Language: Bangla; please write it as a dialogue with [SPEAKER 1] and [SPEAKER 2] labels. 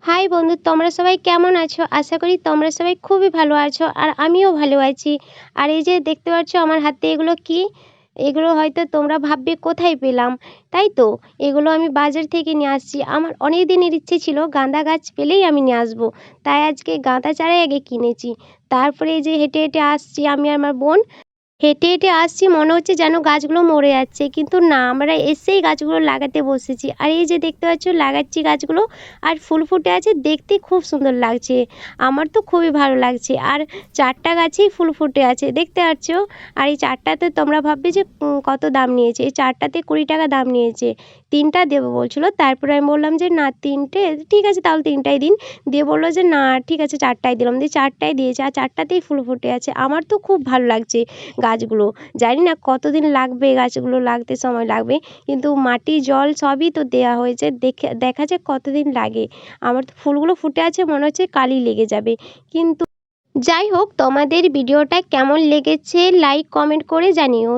[SPEAKER 1] হাই বন্ধু, তোমরা সবাই কেমন আছো? আশা করি তোমরা সবাই খুবই ভালো আছো আর আমিও ভালো আছি। আর এই যে দেখতে পাচ্ছ আমার হাতে এগুলো কি? এগুলো হয়তো তোমরা ভাববে কোথায় পেলাম, তাই তো? এগুলো আমি বাজার থেকে নিয়ে আসছি। আমার অনেক দিনের ইচ্ছে ছিল গাঁদা গাছ পেলেই আমি নিয়ে আসবো। তাই আজকে গাঁদা চারাই আগে কিনেছি। তারপরে এই যে হেঁটে হেঁটে আসছি আমি আর আমার বোন। হেঁটে হেঁটে আসছি, মনে হচ্ছে যেন গাছগুলো মরে যাচ্ছে, কিন্তু না, আমরা এসেই গাছগুলো লাগাতে বসেছি। আর এই যে দেখতে পাচ্ছ লাগাচ্ছি গাছগুলো, আর ফুল ফুটে আছে, দেখতে খুব সুন্দর লাগছে। আমার তো খুবই ভালো লাগছে। আর 4টা গাছেই ফুল ফুটে আছে, দেখতে পাচ্ছ। আর এই 4টাতে তোমরা ভাববে যে কত দাম নিয়েছে। এই 4টাতে 20 টাকা দাম নিয়েছে। 3টা দেবো বলছিল, তারপরে আমি বললাম যে না, 3টে ঠিক আছে, তাহলে 3টাই দিন। দিয়ে বললো যে না ঠিক আছে, 4টাই দিলাম। দিয়ে 4টাই দিয়েছে, আর 4টাতেই ফুল ফুটে আছে। আমার তো খুব ভালো লাগছে গাছগুলো। জানি না কতদিন লাগবে, গাছগুলো লাগতে সময় লাগবে, কিন্তু মাটি জল সবই তো দেওয়া হয়েছে, দেখা যাক কতদিন লাগে। আমার তো ফুলগুলো ফুটে আছে, মনে হচ্ছে কালই লেগে যাবে। কিন্তু যাই হোক, তোমাদের ভিডিওটা কেমন লেগেছে লাইক কমেন্ট করে জানিও।